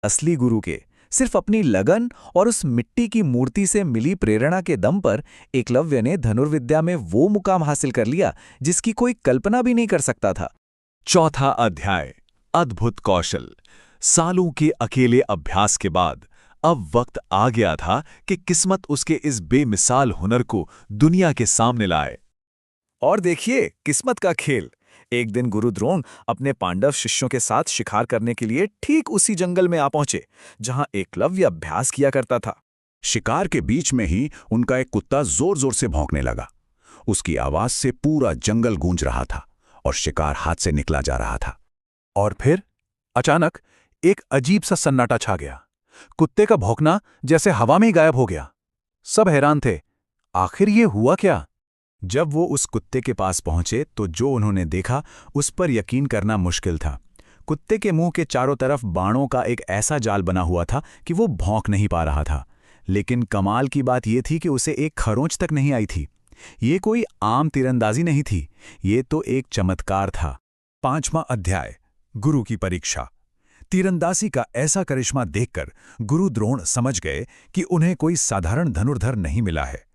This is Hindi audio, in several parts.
असली गुरु के सिर्फ अपनी लगन और उस मिट्टी की मूर्ति से मिली प्रेरणा के दम पर एकलव्य ने धनुर्विद्या में वो मुकाम हासिल कर लिया जिसकी कोई कल्पना भी नहीं कर सकता था। चौथा अध्याय, अद्भुत कौशल। सालों के अकेले अभ्यास के बाद अब वक्त आ गया था कि किस्मत उसके इस बेमिसाल हुनर को दुनिया के सामने लाए। और देखिए किस्मत का खेल। एक दिन गुरु द्रोण अपने पांडव शिष्यों के साथ शिकार करने के लिए ठीक उसी जंगल में आ पहुंचे जहां एकलव्य अभ्यास किया करता था। शिकार के बीच में ही उनका एक कुत्ता जोर जोर से भौंकने लगा। उसकी आवाज से पूरा जंगल गूंज रहा था और शिकार हाथ से निकला जा रहा था। और फिर अचानक एक अजीब सा सन्नाटा छा गया। कुत्ते का भौंकना जैसे हवा में ही गायब हो गया। सब हैरान थे, आखिर ये हुआ क्या? जब वो उस कुत्ते के पास पहुंचे तो जो उन्होंने देखा उस पर यकीन करना मुश्किल था। कुत्ते के मुंह के चारों तरफ बाणों का एक ऐसा जाल बना हुआ था कि वो भौंक नहीं पा रहा था। लेकिन कमाल की बात यह थी कि उसे एक खरोंच तक नहीं आई थी। ये कोई आम तीरंदाजी नहीं थी, ये तो एक चमत्कार था। 5वां अध्याय, गुरु की परीक्षा। तीरंदाजी का ऐसा करिश्मा देखकर गुरु द्रोण समझ गए कि उन्हें कोई साधारण धनुर्धर नहीं मिला है।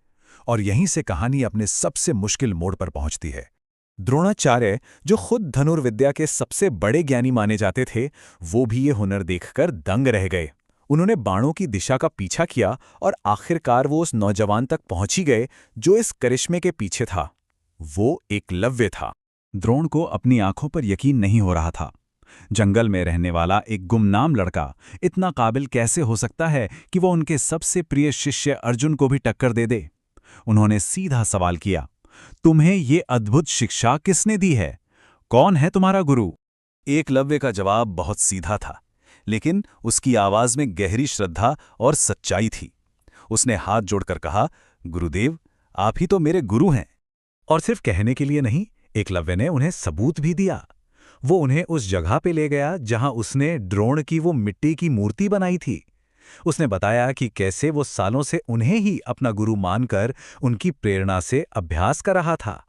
और यहीं से कहानी अपने सबसे मुश्किल मोड़ पर पहुंचती है। द्रोणाचार्य, जो खुद धनुर्विद्या के सबसे बड़े ज्ञानी माने जाते थे, वो भी ये हुनर देखकर दंग रह गए। उन्होंने बाणों की दिशा का पीछा किया और आखिरकार वो उस नौजवान तक पहुंच ही गए जो इस करिश्मे के पीछे था। वो एकलव्य था। द्रोण को अपनी आंखों पर यकीन नहीं हो रहा था। जंगल में रहने वाला एक गुमनाम लड़का इतना काबिल कैसे हो सकता है कि वो उनके सबसे प्रिय शिष्य अर्जुन को भी टक्कर दे दे? उन्होंने सीधा सवाल किया, तुम्हें ये अद्भुत शिक्षा किसने दी है? कौन है तुम्हारा गुरु? एकलव्य का जवाब बहुत सीधा था, लेकिन उसकी आवाज में गहरी श्रद्धा और सच्चाई थी। उसने हाथ जोड़कर कहा, गुरुदेव, आप ही तो मेरे गुरु हैं। और सिर्फ कहने के लिए नहीं, एकलव्य ने उन्हें सबूत भी दिया। वो उन्हें उस जगह पे ले गया जहां उसने द्रोण की वो मिट्टी की मूर्ति बनाई थी। उसने बताया कि कैसे वो सालों से उन्हें ही अपना गुरु मानकर उनकी प्रेरणा से अभ्यास कर रहा था।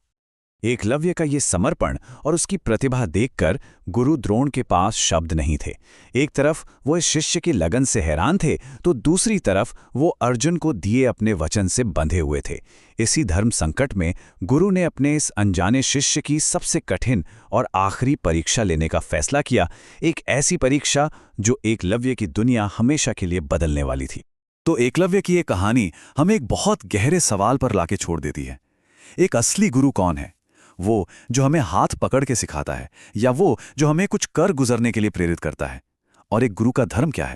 एकलव्य का ये समर्पण और उसकी प्रतिभा देखकर गुरु द्रोण के पास शब्द नहीं थे। एक तरफ वो इस शिष्य की लगन से हैरान थे, तो दूसरी तरफ वो अर्जुन को दिए अपने वचन से बंधे हुए थे। इसी धर्म संकट में गुरु ने अपने इस अनजाने शिष्य की सबसे कठिन और आखिरी परीक्षा लेने का फैसला किया, एक ऐसी परीक्षा जो एकलव्य की दुनिया हमेशा के लिए बदलने वाली थी। तो एकलव्य की ये कहानी हमें एक बहुत गहरे सवाल पर लाके छोड़ देती है। एक असली गुरु कौन है? वो जो हमें हाथ पकड़ के सिखाता है, या वो जो हमें कुछ कर गुजरने के लिए प्रेरित करता है? और एक गुरु का धर्म क्या है?